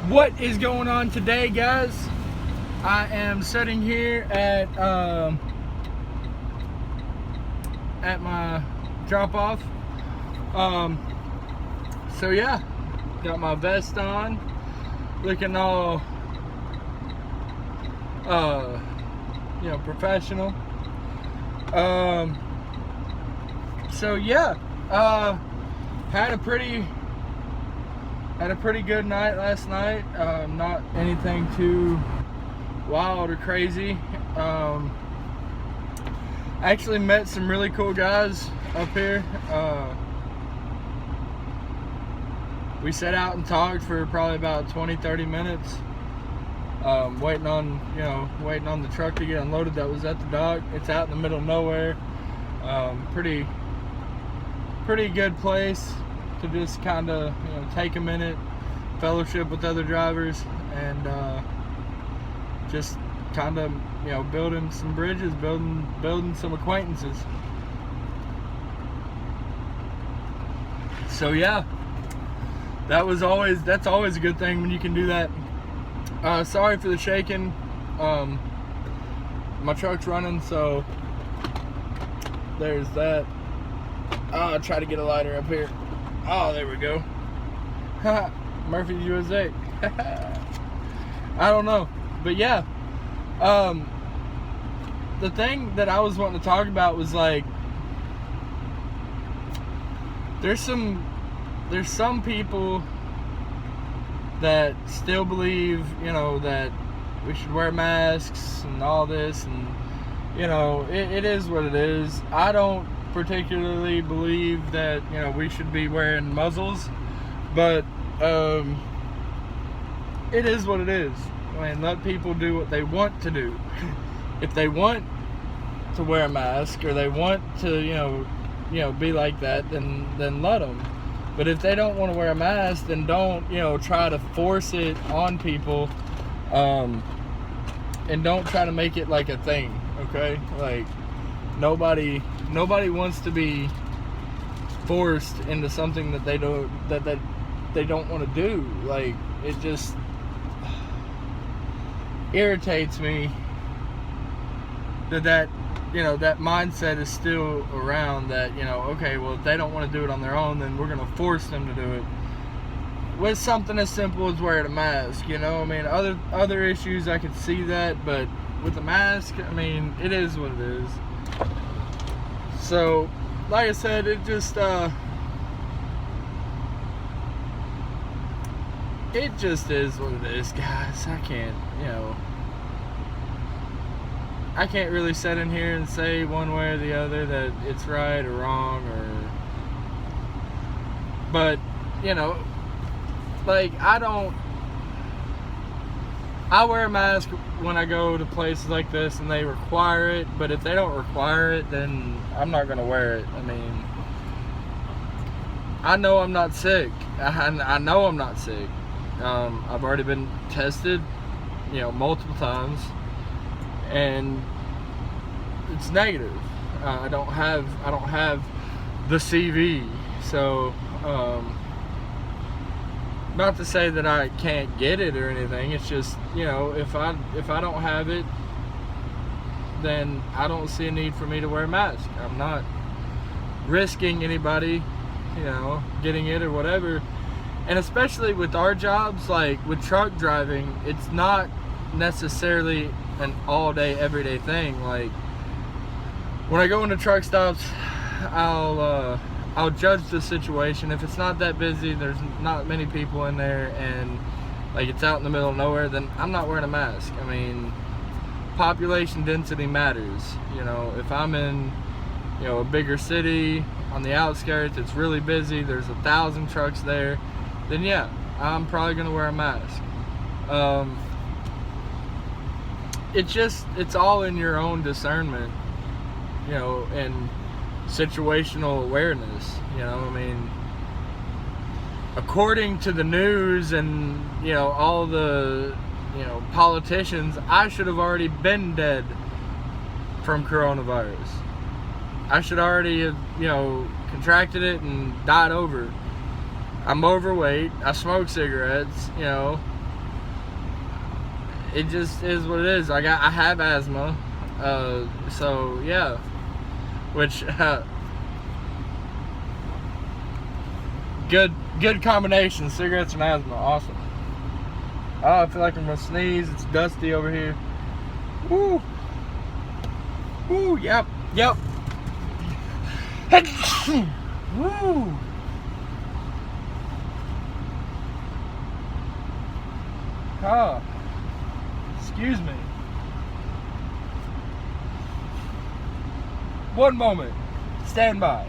What is going on today, guys? I am sitting here at my drop-off. So yeah, got my vest on, looking all professional. So yeah, had a pretty good night last night. Not anything too wild or crazy. Actually met some really cool guys up here. We sat out and talked for probably about 20-30 minutes, waiting on the truck to get unloaded that was at the dock. It's out in the middle of nowhere. Pretty good place to just kind of take a minute, fellowship with other drivers, and just kind of building some bridges, building some acquaintances. So yeah, that's always a good thing when you can do that. Sorry for the shaking. My truck's running, so there's that. I'll try to get a lighter up here. Oh, there we go. Murphy's USA. I don't know, but yeah. The thing that I was wanting to talk about was like, there's some people that still believe, that we should wear masks and all this, and it is what it is. I don't particularly believe that we should be wearing muzzles, but it is what it is. I mean, let people do what they want to do. If they want to wear a mask, or they want to be like that, then let them. But if they don't want to wear a mask, then don't try to force it on people, and don't try to make it like a thing. Okay, like nobody wants to be forced into something that they don't want to do. Like, it just irritates me that mindset is still around, that okay, well, if they don't want to do it on their own, then we're going to force them to do it with something as simple as wearing a mask. I mean, other issues I could see that, but with a mask, I mean, it is what it is. So, like I said, it just is what it is, guys. I can't really sit in here and say one way or the other that it's right or wrong, but like, I wear a mask when I go to places like this and they require it, but if they don't require it, then I'm not going to wear it. I mean, I know I'm not sick. I know I'm not sick. I've already been tested, multiple times, and it's negative. I don't have the CV, so not to say that I can't get it or anything. It's just, if I don't have it, then I don't see a need for me to wear a mask. I'm not risking anybody, getting it or whatever. And especially with our jobs, like with truck driving, it's not necessarily an all-day, everyday thing. Like, when I go into truck stops, I'll judge the situation. If it's not that busy, there's not many people in there, and like it's out in the middle of nowhere, then I'm not wearing a mask. I mean, population density matters. If I'm in a bigger city on the outskirts, it's really busy, there's 1,000 trucks there, then yeah, I'm probably gonna wear a mask. It's all in your own discernment, and situational awareness. I mean, according to the news and all the politicians, I should have already been dead from coronavirus. I should already have contracted it and died over. I'm overweight. I smoke cigarettes. it just is what it is. I have asthma, so yeah, which good combination, cigarettes and asthma, awesome. Oh, I feel like I'm gonna sneeze. It's dusty over here. Woo, woo, yep. Woo. Oh, excuse me. One moment. Stand by.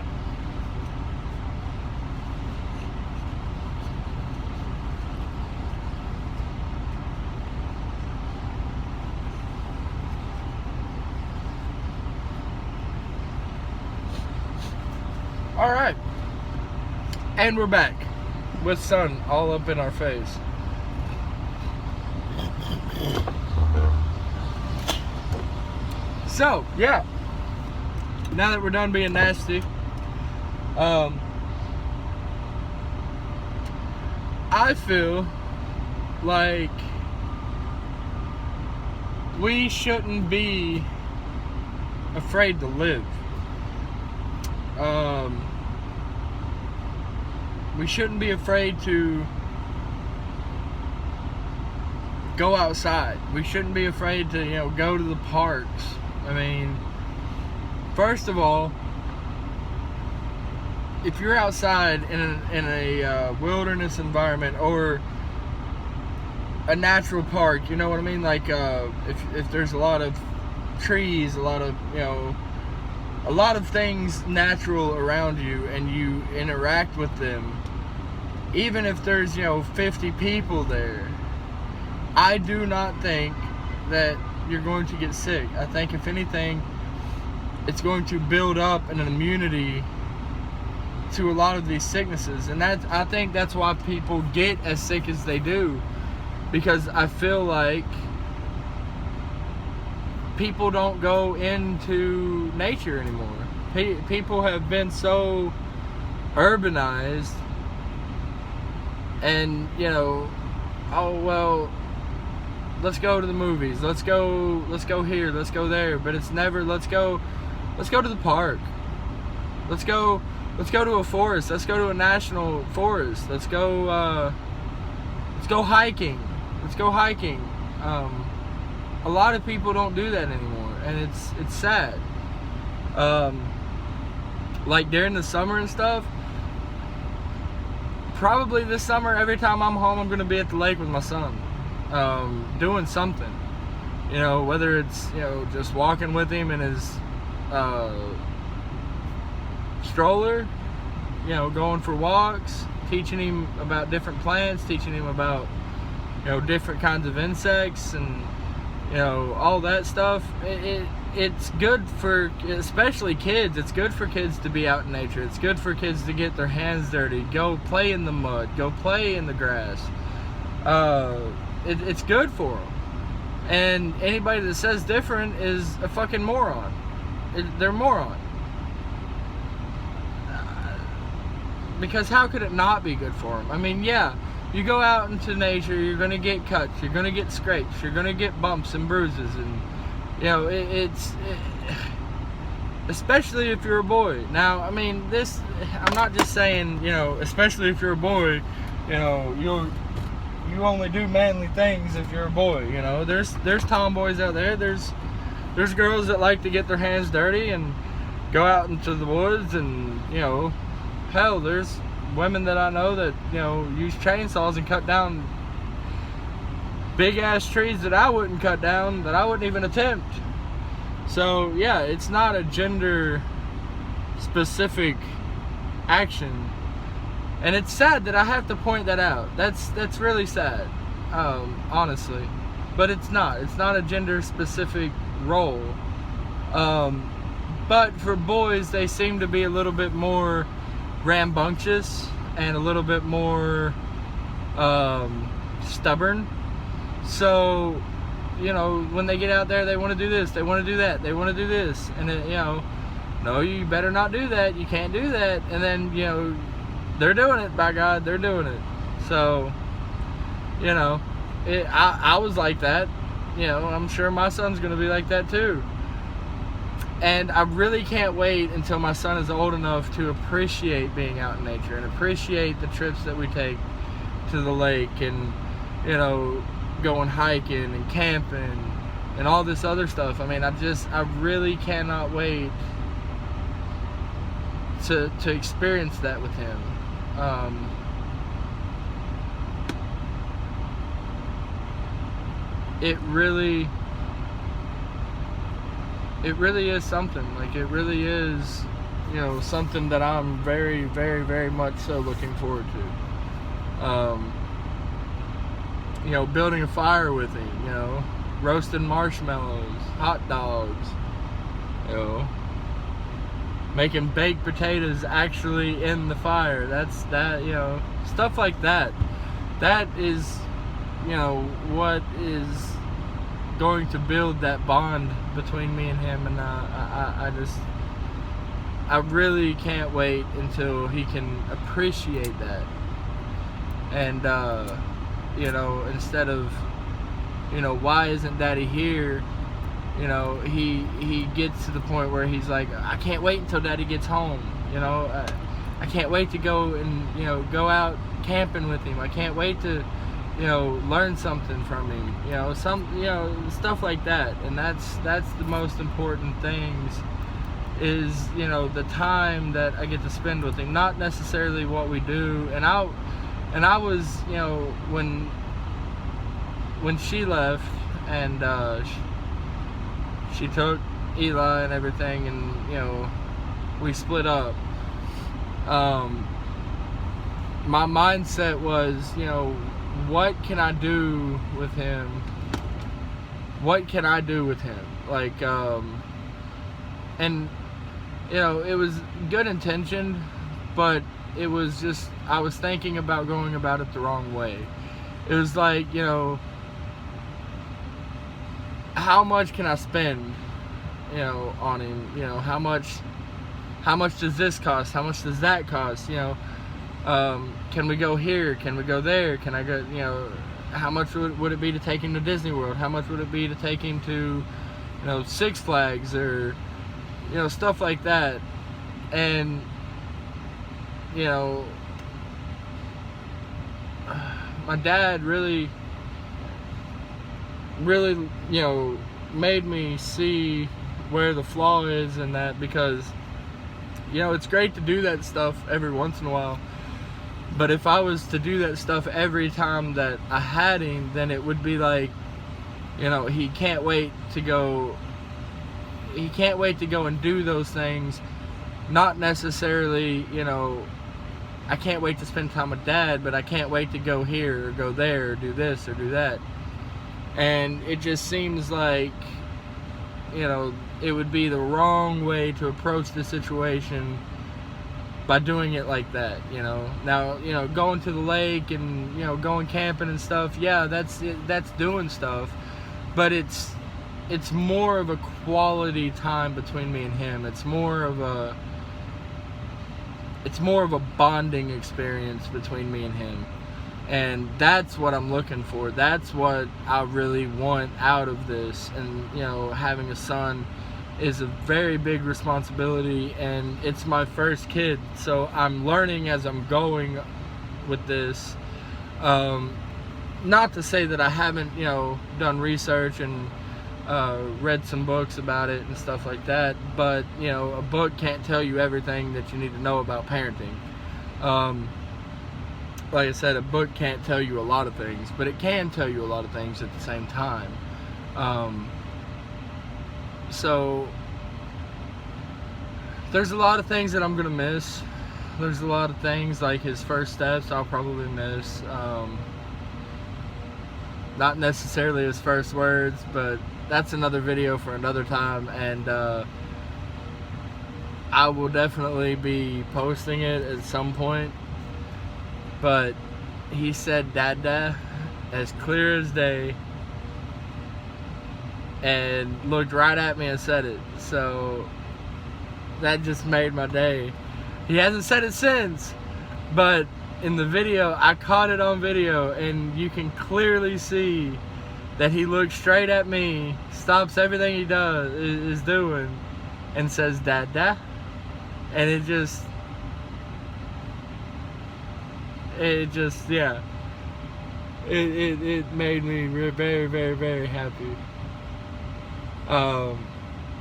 All right. And we're back with sun all up in our face. So, yeah. Now that we're done being nasty, I feel like we shouldn't be afraid to live. We shouldn't be afraid to go outside. We shouldn't be afraid to, go to the parks. I mean, first of all, if you're outside in a wilderness environment or a natural park, you know what I mean? Like, if there's a lot of trees, a lot of things natural around you, and you interact with them, even if there's 50 people there, I do not think that you're going to get sick. I think if anything, it's going to build up an immunity to a lot of these sicknesses, and I think that's why people get as sick as they do, because I feel like people don't go into nature anymore. People have been so urbanized, and oh well, let's go to the movies, let's go here, let's go there, but it's never let's go to the park, let's go to a forest, let's go to a national forest, let's go hiking. A lot of people don't do that anymore, and it's sad. Like during the summer and stuff, probably this summer, every time I'm home, I'm gonna be at the lake with my son, doing something, whether it's just walking with him in his stroller, going for walks, teaching him about different plants, teaching him about different kinds of insects, and all that stuff. It's good for especially kids. It's good for kids to be out in nature. It's good for kids to get their hands dirty, go play in the mud, go play in the grass. It's good for them. And anybody that says different is a fucking moron. They're moron. Because how could it not be good for them? I mean, yeah, you go out into nature, you're going to get cuts, you're going to get scrapes, you're going to get bumps and bruises, and it's especially if you're a boy. Now, I mean, I'm not just saying, especially if you're a boy, you only do manly things if you're a boy. There's tomboys out there, there's girls that like to get their hands dirty and go out into the woods, and hell, there's women that I know that use chainsaws and cut down big ass trees that I wouldn't cut down, that I wouldn't even attempt. So yeah, it's not a gender specific action, and it's sad that I have to point that out. That's really sad, honestly, but it's not a gender specific role. But for boys, they seem to be a little bit more rambunctious and a little bit more stubborn. So when they get out there, they want to do this, they want to do that, they want to do this, and then no, you better not do that, you can't do that, and then they're doing it. By God, they're doing it. So I was like that. you know, I'm sure my son's going to be like that too. And I really can't wait until my son is old enough to appreciate being out in nature and appreciate the trips that we take to the lake and, you know, going hiking and camping and all this other stuff. I mean, I really cannot wait to experience that with him. It really is something. Like, it really is, you know, something that I'm very, very, very much so looking forward to. You know, building a fire with him, you know, roasting marshmallows, hot dogs, you know, making baked potatoes actually in the fire. You know, stuff like that. That is, you know, what is going to build that bond between me and him. And I really can't wait until he can appreciate that. And you know, instead of, you know, why isn't Daddy here? You know, he gets to the point where he's like, I can't wait until Daddy gets home. You know, I can't wait to go and, you know, go out camping with him. I can't wait to, you know, learn something from him. You know, you know, stuff like that. And that's the most important things, is, you know, the time that I get to spend with him, not necessarily what we do. And I was, you know, when she left and she took Eli and everything, and, you know, we split up, my mindset was, you know, what can I do with him? What can I do with him? Like, and, you know, it was good intentioned, but it was just, I was thinking about going about it the wrong way. It was like, you know, how much can I spend, you know, on him? You know, how much does this cost? How much does that cost? You know, can we go here? Can we go there? Can I go, you know, how much would it be to take him to Disney World? How much would it be to take him to, you know, Six Flags, or, you know, stuff like that? And, you know, my dad really, you know, made me see where the flaw is in that, because, you know, it's great to do that stuff every once in a while, but if I was to do that stuff every time that I had him, then it would be like, you know, he can't wait to go and do those things. Not necessarily, you know, I can't wait to spend time with Dad, but I can't wait to go here or go there or do this or do that. And it just seems like, you know, it would be the wrong way to approach the situation by doing it like that, you know. Now, you know, going to the lake and, you know, going camping and stuff, yeah, that's doing stuff, but it's more of a quality time between me and him. It's more of a bonding experience between me and him. And that's what I'm looking for. That's what I really want out of this. And, you know, having a son is a very big responsibility, and it's my first kid, so I'm learning as I'm going with this. Not to say that I haven't, you know, done research and read some books about it and stuff like that, but, you know, a book can't tell you everything that you need to know about parenting. Like I said, a book can't tell you a lot of things, but it can tell you a lot of things at the same time. So there's a lot of things that I'm gonna miss. There's a lot of things like his first steps I'll probably miss. Not necessarily his first words, but that's another video for another time, and I will definitely be posting it at some point. But he said "Dada" as clear as day, and looked right at me and said it. So that just made my day. He hasn't said it since, but in the video, I caught it on video, and you can clearly see that he looks straight at me, stops everything he is doing, and says "Dada," and it just yeah, it made me very, very, very happy.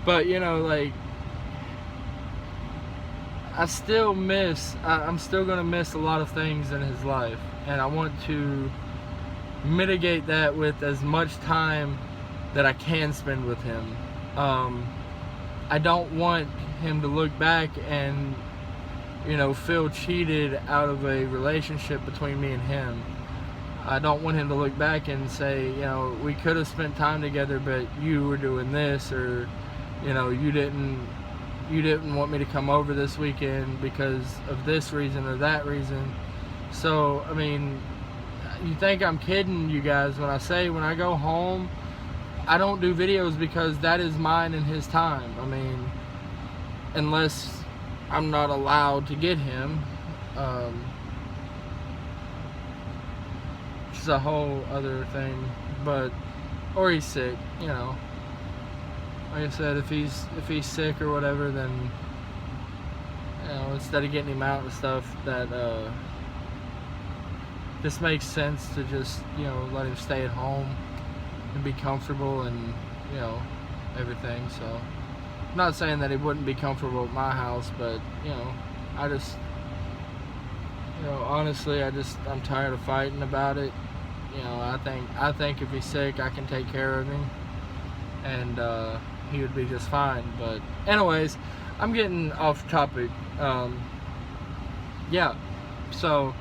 But you know, like, I'm still gonna miss a lot of things in his life, and I want to mitigate that with as much time that I can spend with him. I don't want him to look back and, you know, feel cheated out of a relationship between me and him. I don't want him to look back and say, you know, we could have spent time together, but you were doing this, or, you know, you didn't want me to come over this weekend because of this reason or that reason. So, I mean, you think I'm kidding you guys when I say when I go home, I don't do videos because that is mine and his time. I mean, unless I'm not allowed to get him, which is a whole other thing. But, or he's sick, you know. Like I said, if he's sick or whatever, then, you know, instead of getting him out and stuff, that this makes sense to just, you know, let him stay at home and be comfortable and, you know, everything. So, I'm not saying that he wouldn't be comfortable at my house, but, you know, I just, you know, honestly, I'm tired of fighting about it. You know, I think if he's sick, I can take care of him, and he would be just fine. But anyways, I'm getting off topic. Yeah, so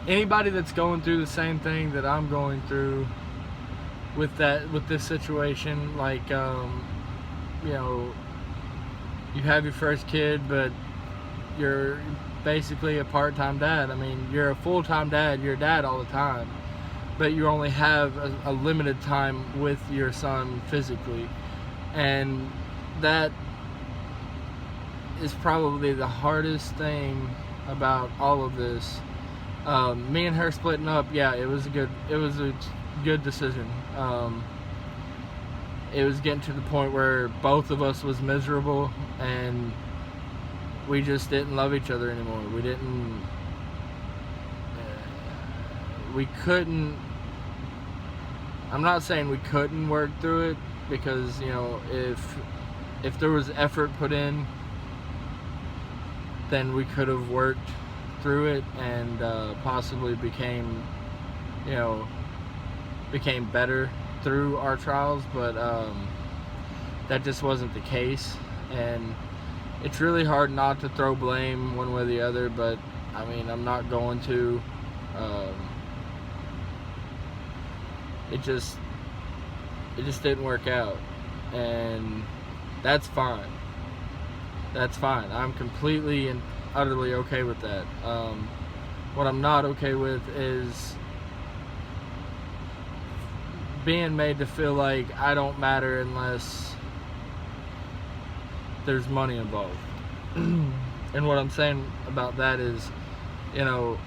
anybody that's going through the same thing that I'm going through with this situation, like, you know, you have your first kid, but you're basically a part-time dad. I mean, you're a full-time dad, you're a dad all the time, but you only have a limited time with your son physically. And that is probably the hardest thing about all of this. Me and her splitting up, yeah, it was a good decision. It was getting to the point where both of us was miserable, and we just didn't love each other anymore. We couldn't, I'm not saying we couldn't work through it, because, you know, if there was effort put in, then we could have worked through it and possibly became better through our trials. But that just wasn't the case, and it's really hard not to throw blame one way or the other, but I mean, I'm not going to. It just didn't work out, and that's fine. That's fine. I'm completely and utterly okay with that. What I'm not okay with is being made to feel like I don't matter unless there's money involved. And what I'm saying about that is, you know,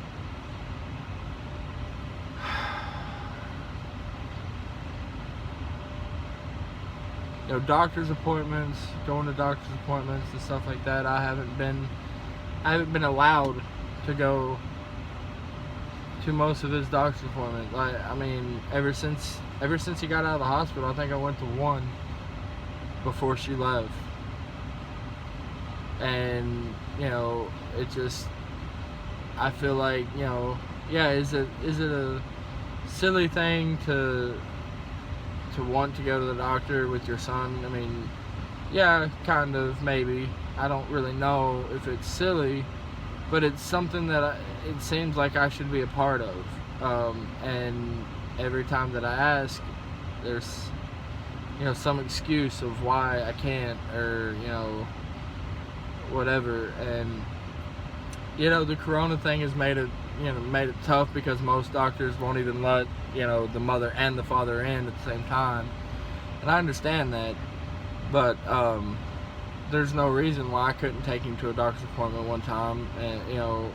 doctor's appointments, going to doctor's appointments and stuff like that. I haven't been allowed to go to most of his doctor's appointments. I mean, ever since he got out of the hospital, I think I went to one before she left. And, you know, it just, I feel like, you know, yeah, is it a silly thing to want to go to the doctor with your son? I mean, yeah, kind of, maybe. I don't really know if it's silly, but it's something that it seems like I should be a part of. And every time that I ask, there's, you know, some excuse of why I can't, or, you know, whatever. And, you know, the corona thing has made it tough, because most doctors won't even let, you know, the mother and the father in at the same time. And I understand that, but there's no reason why I couldn't take him to a doctor's appointment one time, and, you know,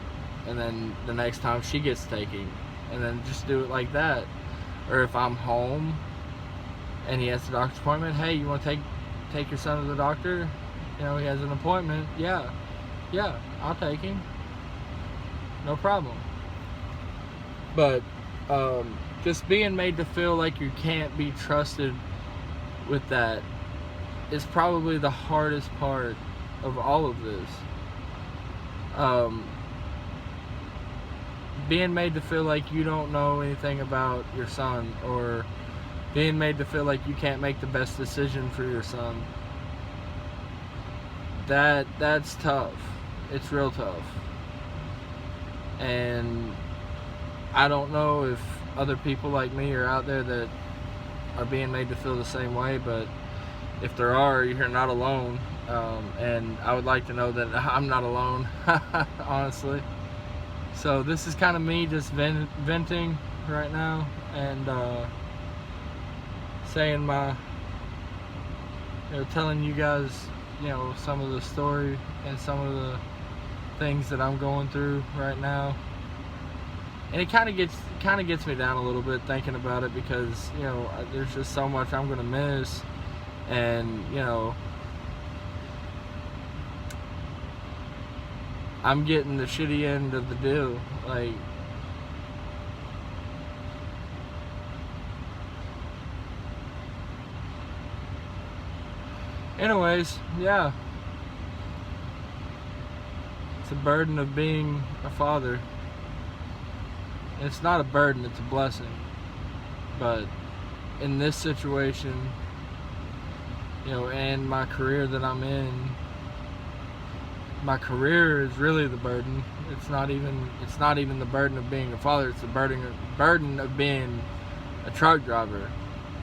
and then the next time she gets taken, and then just do it like that. Or if I'm home and he has a doctor's appointment, hey, you want to take your son to the doctor? You know, he has an appointment. Yeah, I'll take him. No problem. But just being made to feel like you can't be trusted with that is probably the hardest part of all of this. Being made to feel like you don't know anything about your son, or being made to feel like you can't make the best decision for your son. That's tough. It's real tough. And I don't know if other people like me are out there that are being made to feel the same way, but if there are, you're not alone. And I would like to know that I'm not alone, honestly. So this is kind of me just venting right now, and saying telling you guys, some of the story and some of the things that I'm going through right now. And it kind of gets me down a little bit thinking about it, because there's just so much I'm gonna miss, and I'm getting the shitty end of the deal. Like, anyways, yeah, it's a burden of being a father. It's not a burden, it's a blessing. But in this situation, and my career that I'm in, my career is really the burden. It's not even the burden of being a father. It's the burden of being a truck driver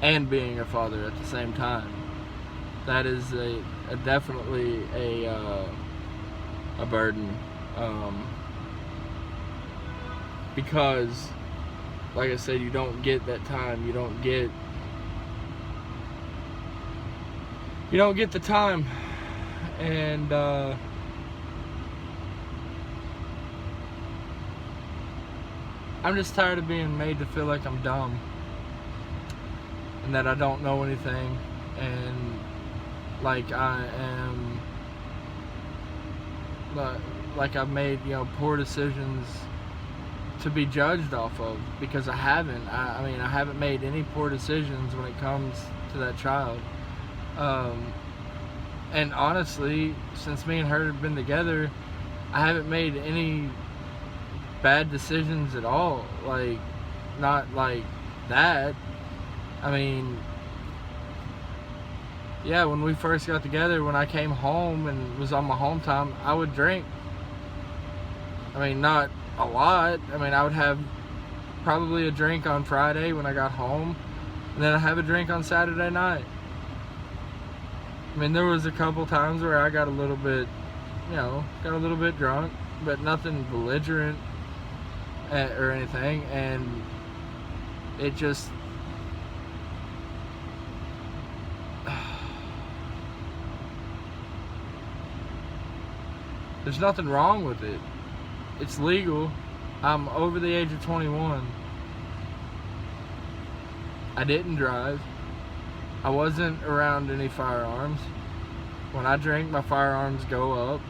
and being a father at the same time. That is definitely a burden. Because, like I said, you don't get that time. You don't get the time, and I'm just tired of being made to feel like I'm dumb and that I don't know anything, and like I am, like I've made poor decisions to be judged off of, because I haven't. I mean, I haven't made any poor decisions when it comes to that child. And honestly, since me and her have been together, I haven't made any bad decisions at all. Like, not like that. I mean, yeah, when we first got together, when I came home and was on my home time, I would drink. I mean, not a lot. I mean, I would have probably a drink on Friday when I got home, and then I'd have a drink on Saturday night. I mean, there was a couple times where I got a little bit drunk, but nothing belligerent or anything, and it just there's nothing wrong with it. It's legal. I'm over the age of 21. I didn't drive. I wasn't around any firearms. When I drink, my firearms go up.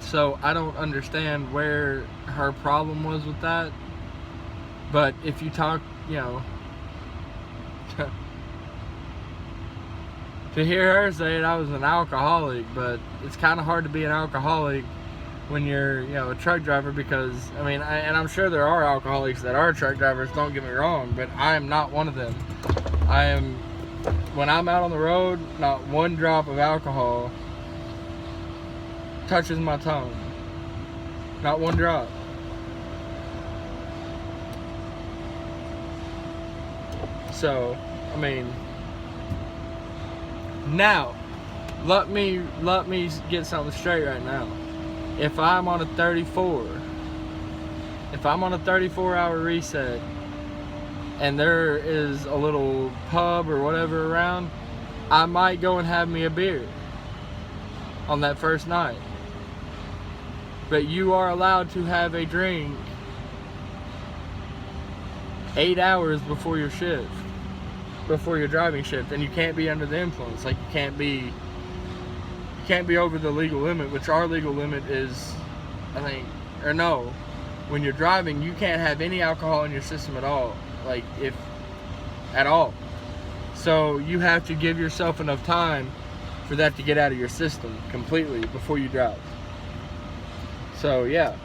So I don't understand where her problem was with that. But if you talk, to hear her say it, I was an alcoholic, but it's kind of hard to be an alcoholic when you're, a truck driver, because, I mean, and I'm sure there are alcoholics that are truck drivers, don't get me wrong, but I am not one of them. When I'm out on the road, not one drop of alcohol touches my tongue. Not one drop. So, I mean, now, let me get something straight right now. If I'm on a 34-hour reset, and there is a little pub or whatever around, I might go and have me a beer on that first night. But you are allowed to have a drink 8 hours before your shift, before your driving shift, and you can't be under the influence. Like, you can't be over the legal limit, which our legal limit is, I think, or no, when you're driving, you can't have any alcohol in your system at all, like, if at all. So you have to give yourself enough time for that to get out of your system completely before you drive. So yeah.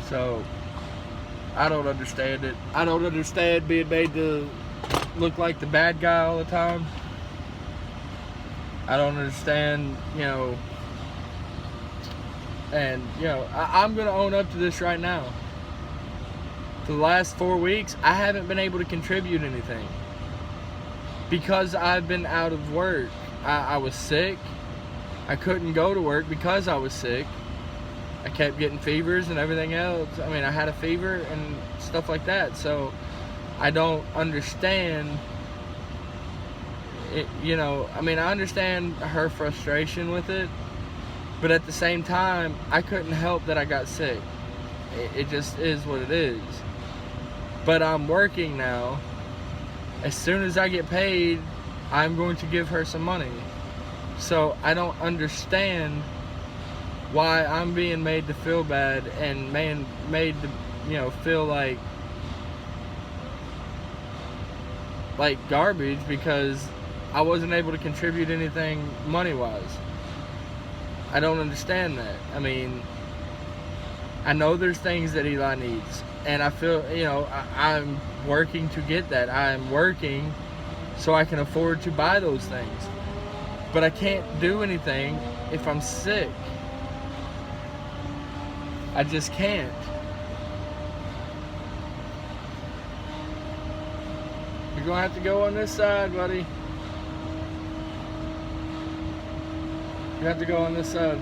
So I don't understand it. I don't understand being made to look like the bad guy all the time. I don't understand, you know, and, you know, I'm going to own up to this right now. For the last 4 weeks, I haven't been able to contribute anything because I've been out of work. I was sick. I couldn't go to work because I was sick. I kept getting fevers and everything else. I mean, I had a fever and stuff like that. So I don't understand it, you know. I mean, I understand her frustration with it, but at the same time, I couldn't help that I got sick. It just is what it is. But I'm working now. As soon as I get paid, I'm going to give her some money. So I don't understand why I'm being made to feel bad and made to, you know, feel like garbage because I wasn't able to contribute anything money-wise. I don't understand that. I mean, I know there's things that Eli needs, and I feel, you know, I'm working to get that. I'm working so I can afford to buy those things. But I can't do anything if I'm sick. I just can't. You're gonna have to go on this side, buddy. You have to go on this side.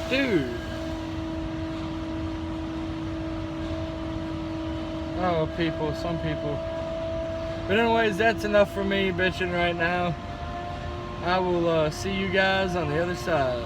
Dude. Oh, people, some people. But anyways, that's enough for me bitching right now. I will see you guys on the other side.